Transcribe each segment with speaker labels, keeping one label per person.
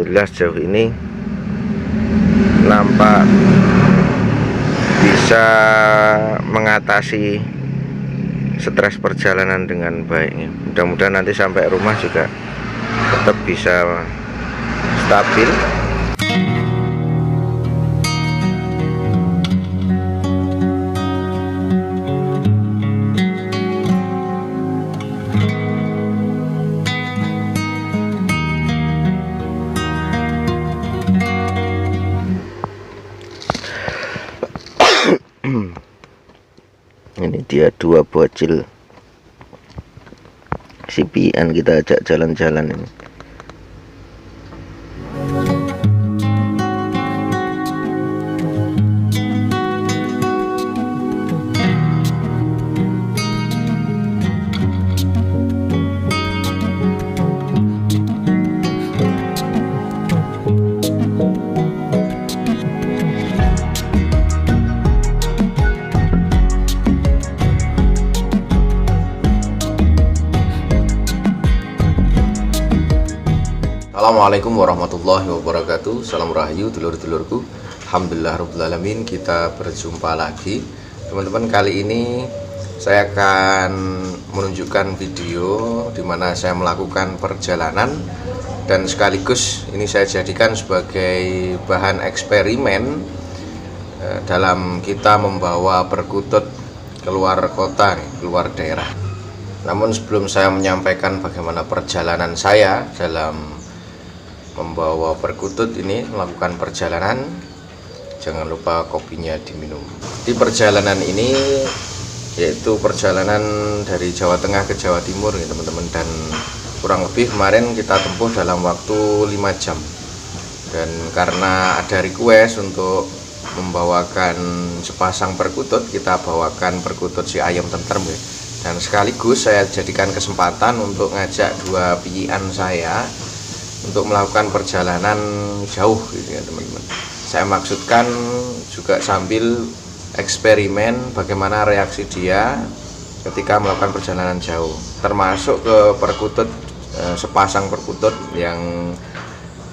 Speaker 1: alhamdulillah sejauh ini nampak bisa mengatasi stres perjalanan dengan baik. Mudah-mudahan nanti sampai rumah juga tetap bisa stabil. Ini dia dua bocil CPN, kita ajak jalan-jalan ini.
Speaker 2: Assalamualaikum warahmatullahi wabarakatuh. Salam rahayu dulur-dulurku. Alhamdulillah rabbil alamin, kita berjumpa lagi. Teman-teman, kali ini saya akan menunjukkan video di mana saya melakukan perjalanan dan sekaligus ini saya jadikan sebagai bahan eksperimen dalam kita membawa perkutut keluar kota, keluar daerah. Namun sebelum saya menyampaikan bagaimana perjalanan saya dalam membawa perkutut ini, melakukan perjalanan, jangan lupa kopinya diminum. Di perjalanan ini yaitu perjalanan dari Jawa Tengah ke Jawa Timur ya teman-teman, dan kurang lebih kemarin kita tempuh dalam waktu 5 jam. Dan karena ada request untuk membawakan sepasang perkutut, kita bawakan perkutut si ayam tentrem ya. Dan sekaligus saya jadikan kesempatan untuk ngajak dua piyian saya untuk melakukan perjalanan jauh gitu ya teman-teman. Saya maksudkan juga sambil eksperimen bagaimana reaksi dia ketika melakukan perjalanan jauh, termasuk ke perkutut, sepasang perkutut yang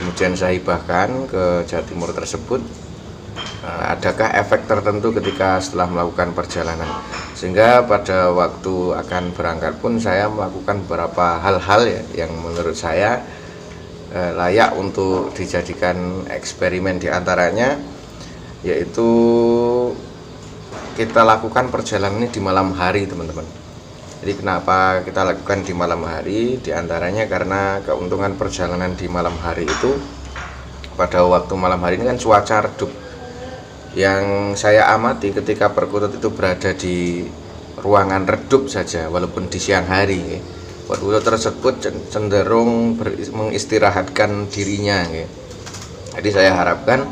Speaker 2: kemudian saya hibahkan ke Jawa Timur tersebut. Adakah efek tertentu ketika setelah melakukan perjalanan, sehingga pada waktu akan berangkat pun saya melakukan beberapa hal-hal ya, yang menurut saya layak untuk dijadikan eksperimen. Diantaranya yaitu kita lakukan perjalanan ini di malam hari teman-teman. Jadi kenapa kita lakukan di malam hari? Diantaranya karena keuntungan perjalanan di malam hari itu, pada waktu malam hari ini kan cuaca redup. Yang saya amati ketika perkutut itu berada di ruangan redup saja, walaupun di siang hari, perkutut tersebut cenderung mengistirahatkan dirinya. Jadi saya harapkan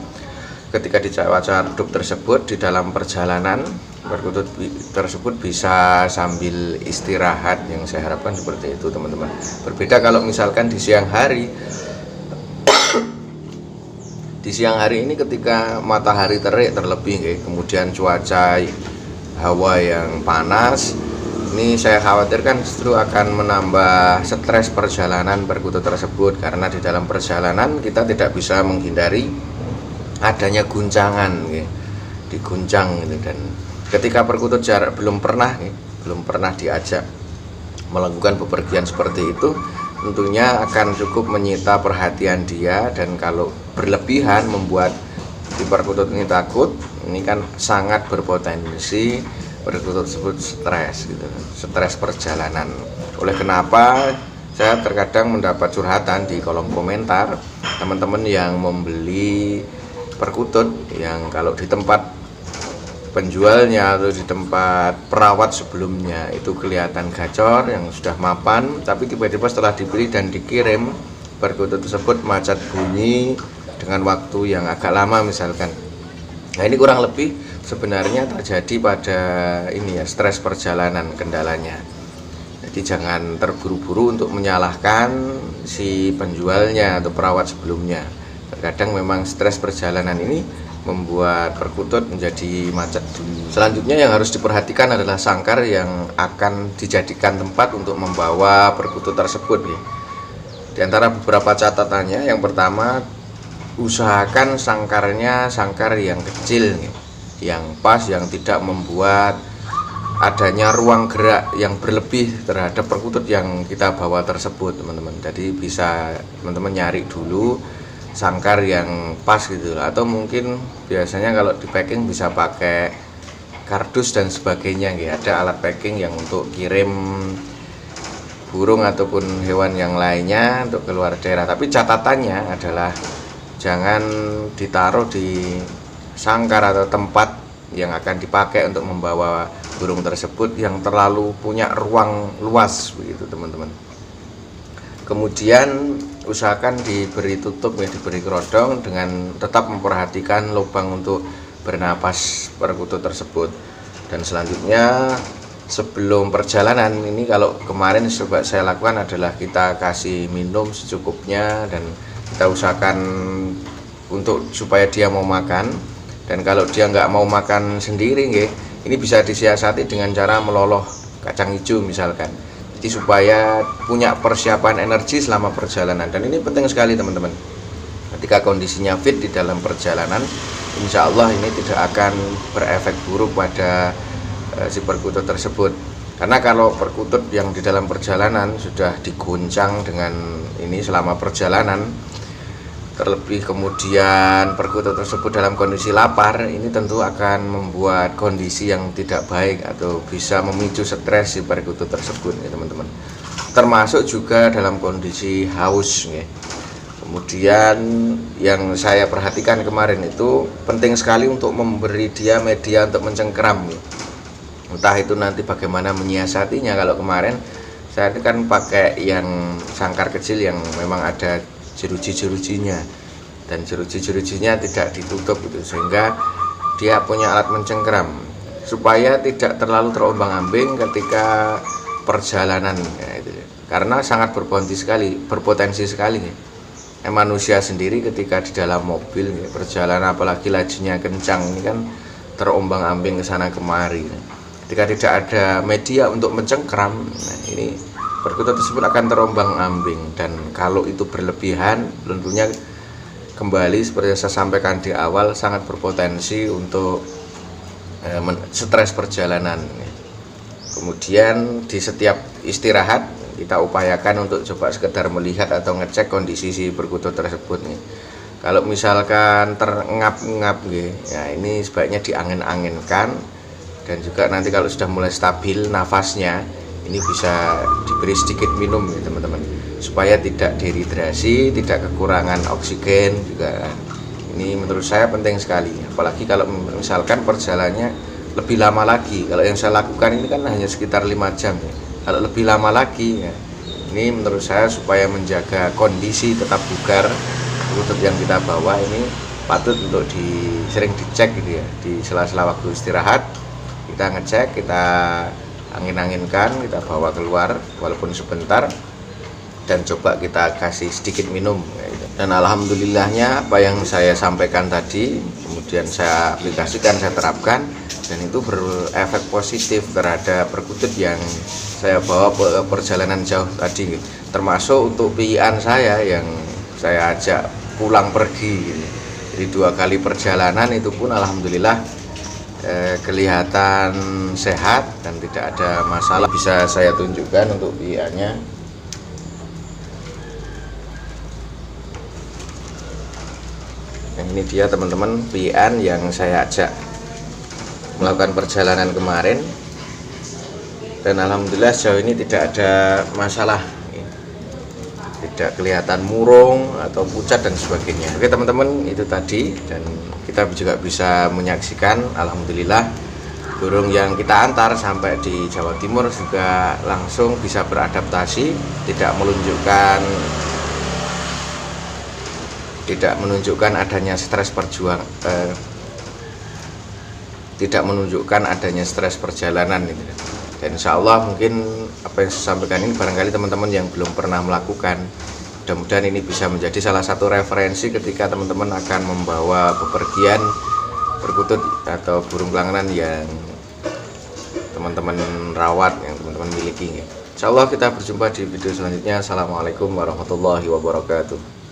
Speaker 2: ketika di cuaca redup tersebut, di dalam perjalanan perkutut tersebut bisa sambil istirahat. Yang saya harapkan seperti itu teman-teman. Berbeda kalau misalkan di siang hari. Di siang hari ini ketika matahari terik terlebih, kemudian cuaca hawa yang panas, ini saya khawatirkan justru akan menambah stres perjalanan perkutut tersebut, karena di dalam perjalanan kita tidak bisa menghindari adanya guncangan, diguncang gitu. Dan ketika perkutut belum pernah diajak melakukan bepergian seperti itu, tentunya akan cukup menyita perhatian dia, dan kalau berlebihan membuat si perkutut ini takut, ini kan sangat berpotensi perkutut tersebut stres gitu, stres perjalanan. Oleh kenapa saya terkadang mendapat curhatan di kolom komentar teman-teman yang membeli perkutut yang kalau di tempat penjualnya atau di tempat perawat sebelumnya itu kelihatan gacor, yang sudah mapan, tapi tiba-tiba setelah dibeli dan dikirim, perkutut tersebut macet bunyi dengan waktu yang agak lama misalkan. Nah, ini kurang lebih sebenarnya terjadi pada ini ya, stres perjalanan kendalanya. Jadi jangan terburu-buru untuk menyalahkan si penjualnya atau perawat sebelumnya. Terkadang memang stres perjalanan ini membuat perkutut menjadi macet dulu. Selanjutnya yang harus diperhatikan adalah sangkar yang akan dijadikan tempat untuk membawa perkutut tersebut. Di antara beberapa catatannya, yang pertama, usahakan sangkarnya sangkar yang kecil nih, yang pas, yang tidak membuat adanya ruang gerak yang berlebih terhadap perkutut yang kita bawa tersebut, teman-teman. Jadi bisa teman-teman nyari dulu sangkar yang pas gitu, atau mungkin biasanya kalau di packing bisa pakai kardus dan sebagainya gitu. Ada alat packing yang untuk kirim burung ataupun hewan yang lainnya untuk keluar daerah. Tapi catatannya adalah jangan ditaruh di sangkar atau tempat yang akan dipakai untuk membawa burung tersebut yang terlalu punya ruang luas begitu, teman-teman. Kemudian usahakan diberi tutup ya, diberi kerodong dengan tetap memperhatikan lubang untuk bernapas perkutut tersebut. Dan selanjutnya, sebelum perjalanan ini, kalau kemarin coba saya lakukan adalah kita kasih minum secukupnya dan kita usahakan untuk supaya dia mau makan. Dan kalau dia nggak mau makan sendiri, ini bisa disiasati dengan cara meloloh kacang hijau misalkan. Jadi supaya punya persiapan energi selama perjalanan. Dan ini penting sekali, teman-teman. Ketika kondisinya fit di dalam perjalanan, insya Allah ini tidak akan berefek buruk pada si perkutut tersebut. Karena kalau perkutut yang di dalam perjalanan sudah diguncang dengan ini selama perjalanan, terlebih kemudian perkutut tersebut dalam kondisi lapar, ini tentu akan membuat kondisi yang tidak baik atau bisa memicu stres si perkutut tersebut ya, teman-teman. Termasuk juga dalam kondisi haus ya. Kemudian yang saya perhatikan kemarin itu penting sekali untuk memberi dia media untuk mencengkeram ya. Entah itu nanti bagaimana menyiasatinya. Kalau kemarin saya kan pakai yang sangkar kecil yang memang ada jeruji-jerujinya, dan jeruji-jerujinya tidak ditutup gitu, sehingga dia punya alat mencengkeram supaya tidak terlalu terombang-ambing ketika perjalanan ya, itu. Karena sangat berpotensi sekali ya. Manusia sendiri ketika di dalam mobil ya, perjalanan apalagi lajunya kencang, ini kan terombang-ambing ke sana kemari. Ketika tidak ada media untuk mencengkeram, nah ini perkutut tersebut akan terombang-ambing. Dan kalau itu berlebihan, tentunya kembali seperti yang saya sampaikan di awal, sangat berpotensi untuk stres perjalanan. Kemudian di setiap istirahat kita upayakan untuk coba sekedar melihat atau ngecek kondisi si perkutut tersebut nih. Kalau misalkan terengap-engap ya ini sebaiknya diangin-anginkan. Dan juga nanti kalau sudah mulai stabil nafasnya, ini bisa diberi sedikit minum ya teman-teman, supaya tidak dehidrasi, tidak kekurangan oksigen juga. Ini menurut saya penting sekali, apalagi kalau misalkan perjalanannya lebih lama lagi. Kalau yang saya lakukan ini kan hanya sekitar 5 jam ya. Kalau lebih lama lagi ya, ini menurut saya supaya menjaga kondisi tetap bugar perkutut yang kita bawa ini patut untuk sering dicek gitu ya, di sela-sela waktu istirahat kita ngecek, kita angin-anginkan, kita bawa keluar walaupun sebentar, dan coba kita kasih sedikit minum gitu. Dan alhamdulillahnya apa yang saya sampaikan tadi kemudian saya aplikasikan, saya terapkan, dan itu berefek positif terhadap perkutut yang saya bawa ke perjalanan jauh tadi gitu. Termasuk untuk pian saya yang saya ajak pulang pergi gitu. Jadi 2 kali perjalanan itu pun alhamdulillah kelihatan sehat dan tidak ada masalah. Bisa saya tunjukkan untuk piannya. Ini dia teman-teman pian yang saya ajak melakukan perjalanan kemarin, dan alhamdulillah sejauh ini tidak ada masalah, tidak kelihatan murung atau pucat dan sebagainya. Oke teman-teman, itu tadi, dan kita juga bisa menyaksikan alhamdulillah burung yang kita antar sampai di Jawa Timur juga langsung bisa beradaptasi, tidak menunjukkan adanya stres perjalanan gitu. Dan insya Allah mungkin apa yang saya sampaikan ini barangkali teman-teman yang belum pernah melakukan, mudah-mudahan ini bisa menjadi salah satu referensi ketika teman-teman akan membawa bepergian perkutut atau burung kelangenan yang teman-teman rawat, yang teman-teman miliki. Insya Allah kita berjumpa di video selanjutnya. Assalamualaikum warahmatullahi wabarakatuh.